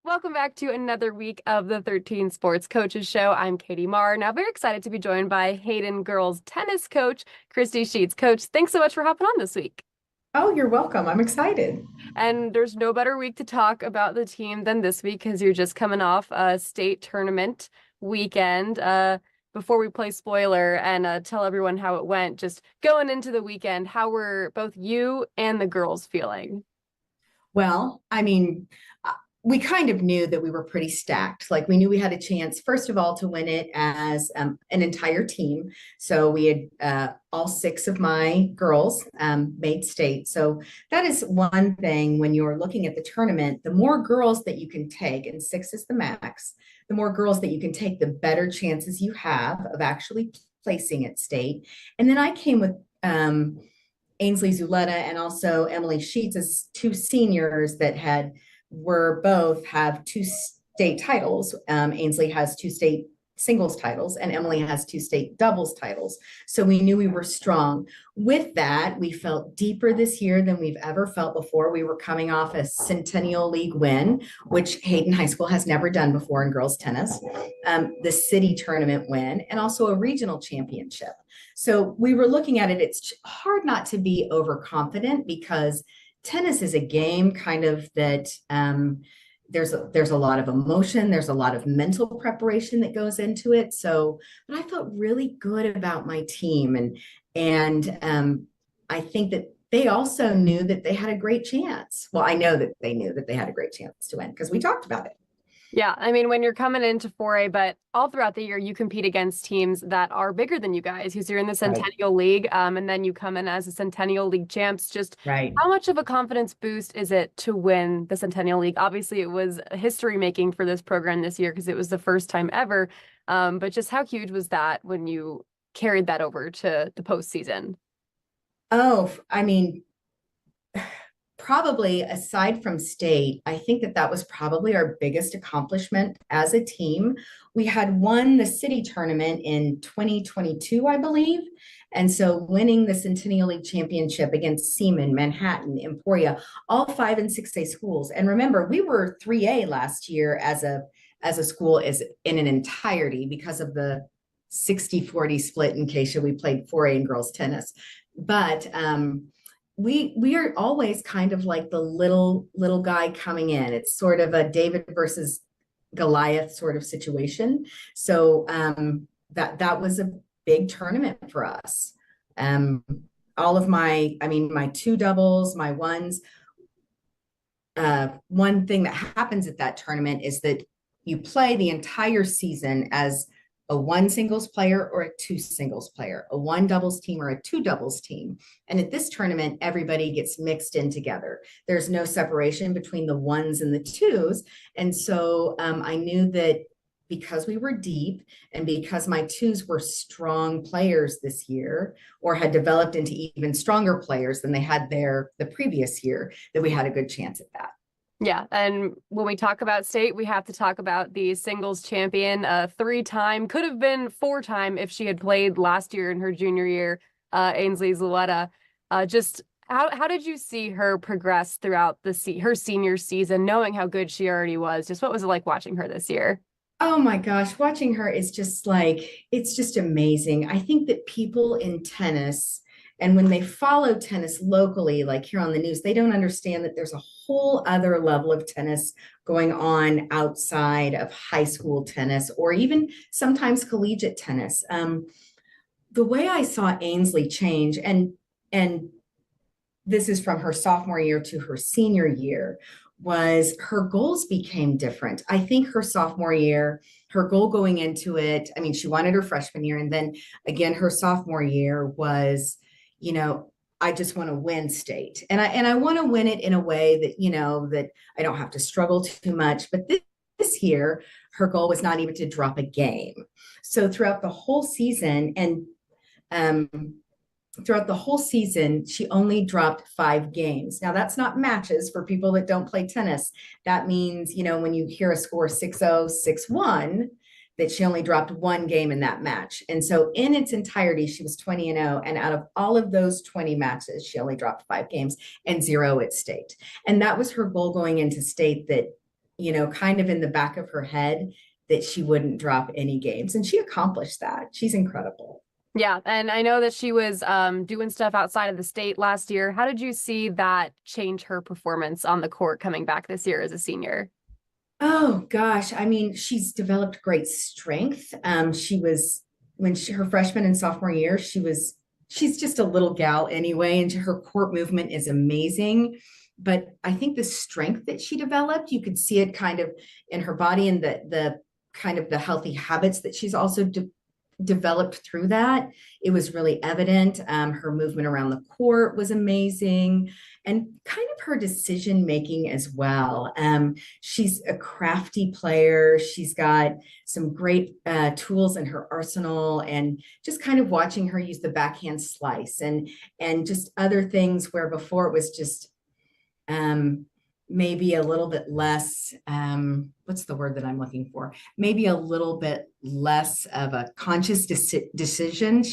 Welcome back to another week of the 13 Sports Coaches Show. I'm Katie Marr. Now, very excited to be joined by Hayden girls tennis coach, Christy Sheetz. Coach, thanks so much for hopping on this week. Oh, you're welcome. I'm excited. And there's no better week to talk about the team than this week because you're just coming off a state tournament weekend. Before we play spoiler and tell everyone how it went, just going into the weekend, how were both you and the girls feeling? Well, we kind of knew that we were pretty stacked. Like we knew we had a chance, first of all, to win it as an entire team. So we had all six of my girls made state. So that is one thing when you're looking at the tournament, the more girls that you can take, and six is the max, the more girls that you can take, the better chances you have of actually placing at state. And then I came with Ainsley Zuleta and also Emily Sheetz as two seniors that were both have two state titles. Ainsley has two state singles titles and Emily has two state doubles titles. So we knew we were strong. With that, we felt deeper this year than we've ever felt before. We were coming off a Centennial League win, which Hayden High School has never done before in girls tennis, the city tournament win, and also a regional championship. So we were looking at it. It's hard not to be overconfident because tennis is a game kind of that there's a lot of emotion, there's a lot of mental preparation that goes into it. So, but I felt really good about my team, and I think that they also knew that they had a great chance. Well, I know that they knew that they had a great chance to win because we talked about it. Yeah, I mean, when you're coming into 4A, but all throughout the year, you compete against teams that are bigger than you guys because you're in the Right. Centennial League, and then you come in as a Centennial League champs. Just Right. how much of a confidence boost is it to win the Centennial League? Obviously, it was history making for this program this year because it was the first time ever. But just how huge was that when you carried that over to the postseason? Oh, probably aside from state, I think that that was probably our biggest accomplishment as a team. We had won the city tournament in 2022, I believe. And so winning the Centennial League championship against Seaman, Manhattan, Emporia, all 5 and 6A schools. And remember, we were 3A last year as a school is in an entirety because of the 60-40 split in Keisha. We played 4A in girls tennis. But we are always kind of like the little guy coming in. It's sort of a David versus Goliath sort of situation. So that was a big tournament for us. Um, all of my two doubles, my ones. One thing that happens at that tournament is that you play the entire season as a one singles player or a two singles player, a one doubles team or a two doubles team. And at this tournament, everybody gets mixed in together. There's no separation between the ones and the twos. And so I knew that because we were deep and because my twos were strong players this year or had developed into even stronger players than they had the previous year, that we had a good chance at that. Yeah, and when we talk about state, we have to talk about the singles champion, three-time, could have been four-time if she had played last year in her junior year, Ainsley Zuleta. Just how did you see her progress throughout her senior season, knowing how good she already was? Just what was it like watching her this year? Oh my gosh, watching her is just it's just amazing. I think that people in tennis, and when they follow tennis locally, like here on the news, they don't understand that there's a whole other level of tennis going on outside of high school tennis or even sometimes collegiate tennis. The way I saw Ainsley change, and this is from her sophomore year to her senior year, was her goals became different. I think her sophomore year, her goal going into it, I mean, she wanted her freshman year. And then again, her sophomore year was, I just want to win state. And I want to win it in a way that, that I don't have to struggle too much. But this year, her goal was not even to drop a game. So throughout the whole season, um, she only dropped 5 games. Now, that's not matches for people that don't play tennis. That means, when you hear a score 6-0, 6-1, that she only dropped 1 game in that match. And so in its entirety, she was 20-0. And out of all of those 20 matches, she only dropped 5 games and 0 at state. And that was her goal going into state, that kind of in the back of her head that she wouldn't drop any games. And she accomplished that. She's incredible. Yeah, and I know that she was doing stuff outside of the state last year. How did you see that change her performance on the court coming back this year as a senior? Oh gosh, I mean, she's developed great strength. She was her freshman and sophomore year, she's just a little gal anyway, and her court movement is amazing. But I think the strength that she developed, you could see it kind of in her body, and the kind of the healthy habits that she's also developed through that. It was really evident. Her movement around the court was amazing, and kind of her decision making as well. She's a crafty player. She's got some great tools in her arsenal, and just kind of watching her use the backhand slice and just other things where before it was just maybe a little bit less, what's the word that I'm looking for? Maybe a little bit less of a conscious decision.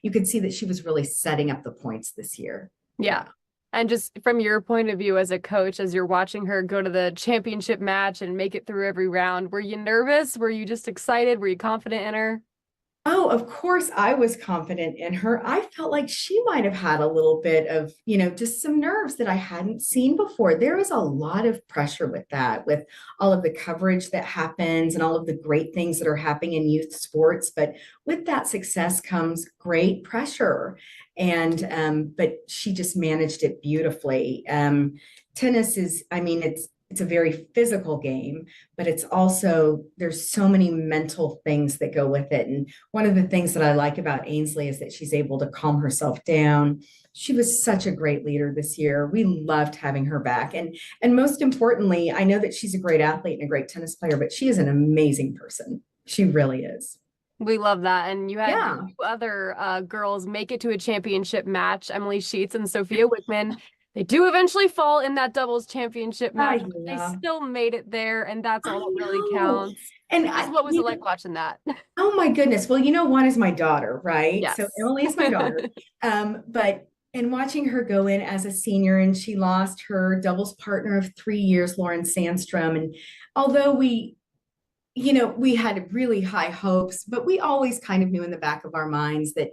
You could see that she was really setting up the points this year. Yeah. And just from your point of view as a coach, as you're watching her go to the championship match and make it through every round, were you nervous? Were you just excited? Were you confident in her? Oh, of course, I was confident in her. I felt like she might have had a little bit of, just some nerves that I hadn't seen before. There is a lot of pressure with that, with all of the coverage that happens and all of the great things that are happening in youth sports. But with that success comes great pressure. But she just managed it beautifully. Tennis is, I mean, it's a very physical game, but it's also, there's so many mental things that go with it. And one of the things that I like about Ainsley is that she's able to calm herself down. She was such a great leader this year. We loved having her back. And most importantly, I know that she's a great athlete and a great tennis player, but she is an amazing person. She really is. We love that. And you had Yeah. two other girls make it to a championship match, Emily Sheetz and Sophia Wickman. They do eventually fall in that doubles championship match, but they still made it there, and that's all that really counts. And what was it like watching that? Oh my goodness. Well, one is my daughter, right? Yes. So Emily is my daughter. And watching her go in as a senior, and she lost her doubles partner of 3 years, Lauren Sandstrom. And although we had really high hopes, but we always kind of knew in the back of our minds that,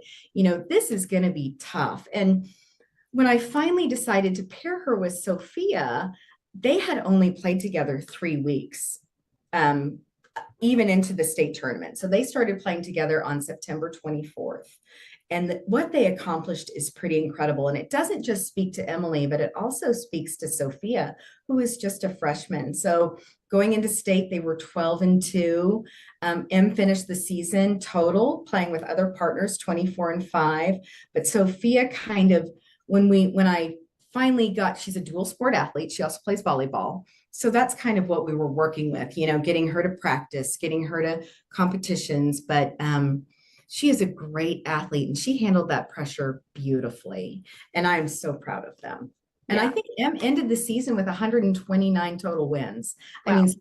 this is going to be tough. And when I finally decided to pair her with Sophia, they had only played together 3 weeks, even into the state tournament. So they started playing together on September 24th. And what they accomplished is pretty incredible. And it doesn't just speak to Emily, but it also speaks to Sophia, who is just a freshman. So going into state, they were 12-2. Em finished the season total playing with other partners, 24-5. But Sophia kind of, when I finally she's a dual sport athlete. She also plays volleyball. So that's kind of what we were working with, getting her to practice, getting her to competitions. But she is a great athlete, and she handled that pressure beautifully. And I'm so proud of them. And I think Em ended the season with 129 total wins. Wow. I mean,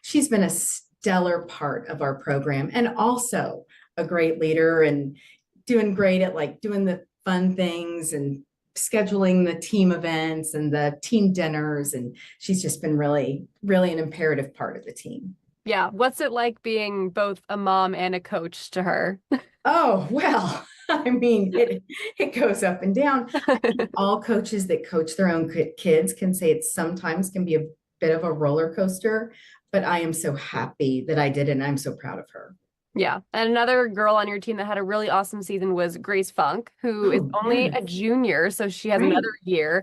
she's been a stellar part of our program, and also a great leader, and doing great at doing the fun things and scheduling the team events and the team dinners. And she's just been really, really an imperative part of the team. Yeah. What's it like being both a mom and a coach to her? Oh, well, I mean, it goes up and down. All coaches that coach their own kids can say it sometimes can be a bit of a roller coaster, but I am so happy that I did it, and I'm so proud of her. Yeah. And another girl on your team that had a really awesome season was Grace Funk, who is only a junior, so she has another year.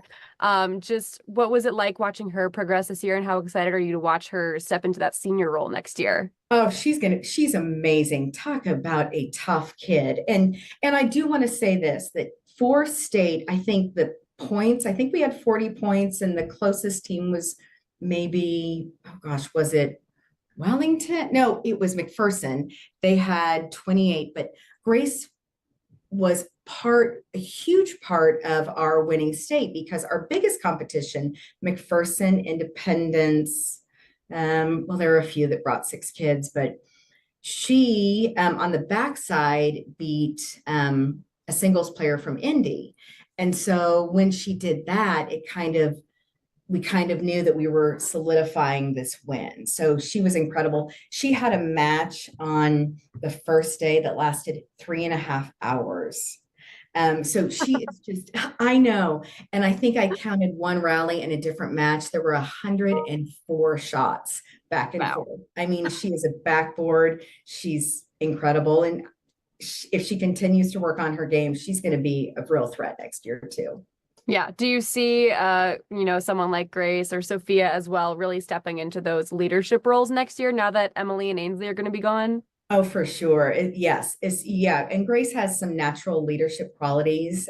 Just what was it like watching her progress this year, and how excited are you to watch her step into that senior role next year? Oh, she's amazing. Talk about a tough kid. And I do want to say this, that for state, I think we had 40 points, and the closest team was maybe, was it Wellington? No, it was McPherson. They had 28, but Grace was a huge part of our winning state, because our biggest competition, McPherson, Independence, well, there are a few that brought 6 kids, but she, on the backside, beat a singles player from Indy. And so when she did that, it kind of we kind of knew that we were solidifying this win. So she was incredible. She had a match on the first day that lasted 3.5 hours. So she is just, I know. And I think I counted one rally in a different match. There were 104 shots back and Wow. forth. I mean, she is a backboard. She's incredible. And if she continues to work on her game, she's going to be a real threat next year too. Yeah. Do you see, someone like Grace or Sophia as well, really stepping into those leadership roles next year now that Emily and Ainsley are going to be gone? Oh, for sure. Yes. Yeah. And Grace has some natural leadership qualities.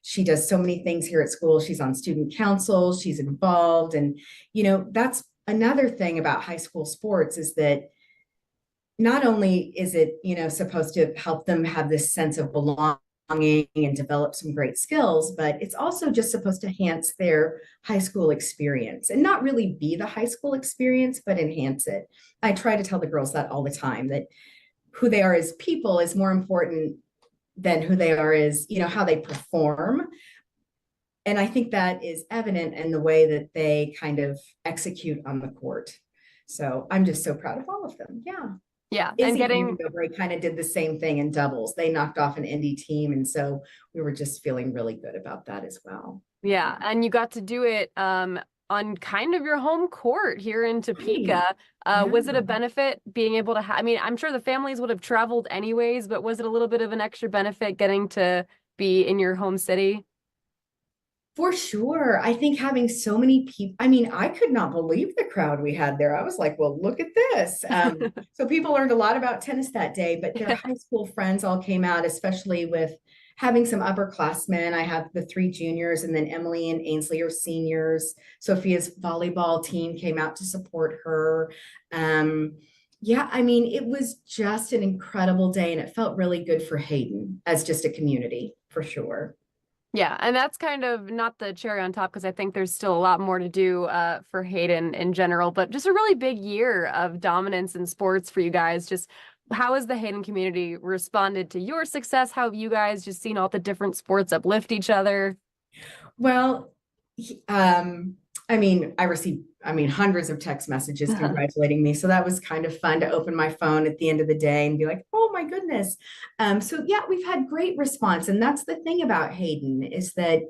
She does so many things here at school. She's on student council, she's involved. And, that's another thing about high school sports is that not only is it, supposed to help them have this sense of belonging and develop some great skills, but it's also just supposed to enhance their high school experience and not really be the high school experience, but enhance it. I try to tell the girls that all the time, that who they are as people is more important than who they are as, how they perform. And I think that is evident in the way that they kind of execute on the court. So I'm just so proud of all of them. Yeah. Yeah. And Izzy and getting, Montgomery kind of did the same thing in doubles. They knocked off an indie team. And so we were just feeling really good about that as well. yeah. And you got to do it on kind of your home court here in Topeka. Was it a Yeah. benefit being able to I mean, I'm sure the families would have traveled anyways, but was it a little bit of an extra benefit getting to be in your home city? For sure. I think having so many people, I mean, I could not believe the crowd we had there. I was like, well, look at this. So people learned a lot about tennis that day, but their high school friends all came out, especially with having some upperclassmen. I have the 3 juniors, and then Emily and Ainsley are seniors. Sophia's volleyball team came out to support her. Yeah, I mean, it was just an incredible day, and it felt really good for Hayden as just a community, for sure. Yeah, and that's kind of not the cherry on top because I think there's still a lot more to do for Hayden in general, but just a really big year of dominance in sports for you guys. Just how has the Hayden community responded to your success? How have you guys just seen all the different sports uplift each other? Well, I mean, hundreds of text messages congratulating me. So that was kind of fun to open my phone at the end of the day and be like, oh my goodness. So yeah, we've had great response. And that's the thing about Hayden, is that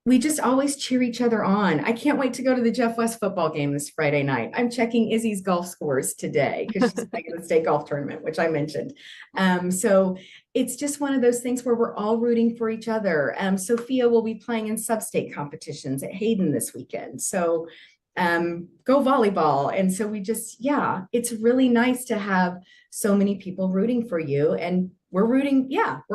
we just always cheer each other on. I can't wait to go to the Jeff West football game this Friday night. I'm checking Izzy's golf scores today because she's playing in the state golf tournament, which I mentioned. So it's just one of those things where we're all rooting for each other. Sophia will be playing in sub-state competitions at Hayden this weekend. So go volleyball. And so yeah, it's really nice to have so many people rooting for you. And we're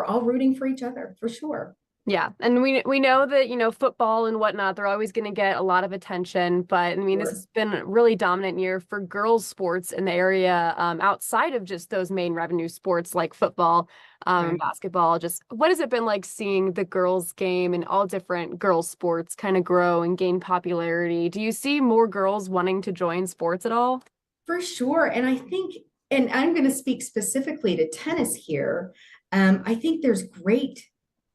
all rooting for each other, for sure. Yeah, and we know that, football and whatnot, they're always going to get a lot of attention, but I mean, this has been a really dominant year for girls sports in the area, outside of just those main revenue sports like football, and basketball. Just what has it been like seeing the girls game and all different girls sports kind of grow and gain popularity? Do you see more girls wanting to join sports at all? For sure. And I think, and I'm going to speak specifically to tennis here. I think there's great,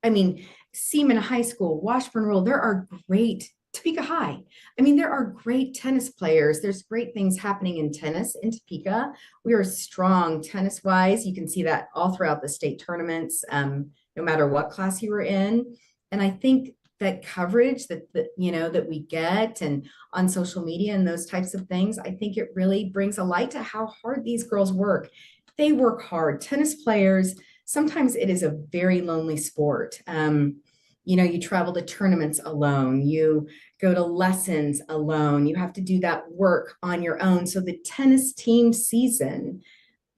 I mean, Seaman High School, Washburn Rural, there are great, Topeka High. I mean, there are great tennis players. There's great things happening in tennis in Topeka. We are strong tennis wise. You can see that all throughout the state tournaments, no matter what class you were in. And I think that coverage that we get and on social media and those types of things, I think it really brings a light to how hard these girls work. They work hard. Tennis players, sometimes it is a very lonely sport. You travel to tournaments alone, you go to lessons alone, you have to do that work on your own. So the tennis team season,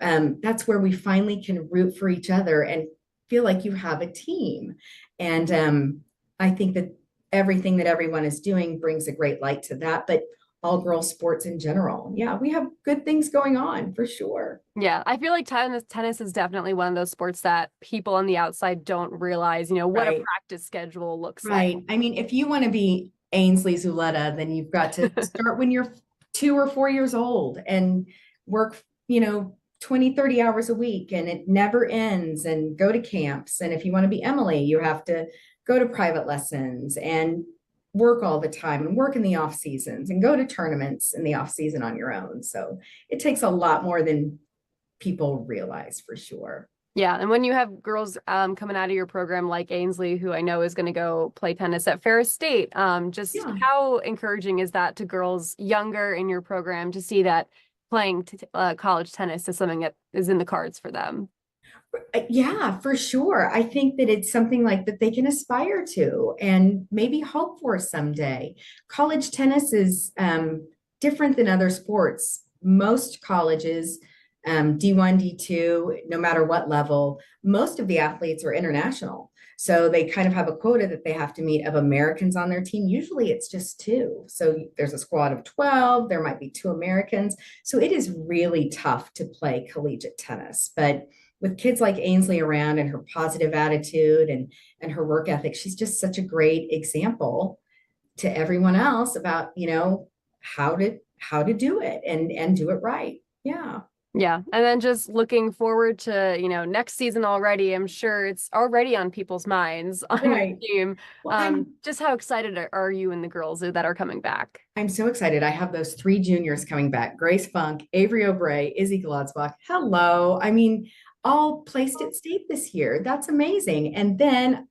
that's where we finally can root for each other and feel like you have a team. And I think that everything that everyone is doing brings a great light to that. But all girls sports in general. Yeah, we have good things going on for sure. Yeah, I feel like tennis is definitely one of those sports that people on the outside don't realize, what a practice schedule looks like. Right. I mean, if you want to be Ainsley Zuleta, then you've got to start when you're 2 or 4 years old and work, 20, 30 hours a week, and it never ends, and go to camps. And if you want to be Emily, you have to go to private lessons. And work all the time and work in the off seasons and go to tournaments in the off season on your own. So it takes a lot more than people realize, for sure. Yeah, and when you have girls coming out of your program like Ainsley, who I know is going to go play tennis at Ferris State, just Yeah. how encouraging is that to girls younger in your program to see that playing college tennis is something that is in the cards for them? Yeah, for sure. I think that it's something like that they can aspire to and maybe hope for someday. College tennis is different than other sports. Most colleges, D1, D2, no matter what level, most of the athletes are international. So they kind of have a quota that they have to meet of Americans on their team. Usually it's just two. So there's a squad of 12, there might be two Americans. So it is really tough to play collegiate tennis. But with kids like Ainsley around and her positive attitude and her work ethic, she's just such a great example to everyone else about, how to do it and do it right. Yeah. Yeah, and then just looking forward to, next season already. I'm sure it's already on people's minds on your Right. team. Well, Just how excited are you and the girls that are coming back? I'm so excited. I have those three juniors coming back: Grace Funk, Avery O'Bray, Izzy Glotzbach. Hello. I mean, all placed at state this year. That's amazing. And then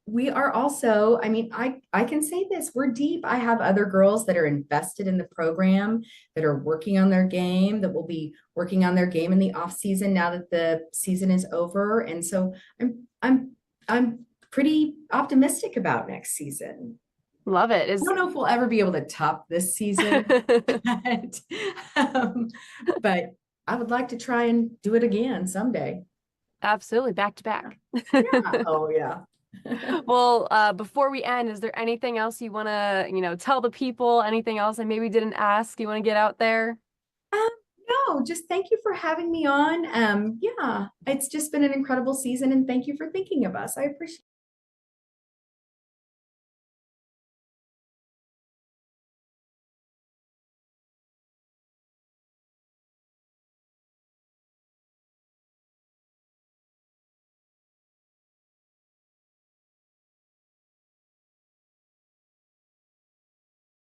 we are also, I mean, I can say this, we're deep. I have other girls that are invested in the program, that are working on their game, that will be working on their game in the off season now that the season is over. And so I'm pretty optimistic about next season. Love it. I don't know if we'll ever be able to top this season, but, um, but I would like to try and do it again someday. Absolutely, back to back. Yeah. Oh, yeah. Well, before we end, is there anything else you want to, tell the people? Anything else I maybe didn't ask you want to get out there? Um, no, just thank you for having me on. Yeah, it's just been an incredible season, and thank you for thinking of us. I appreciate it.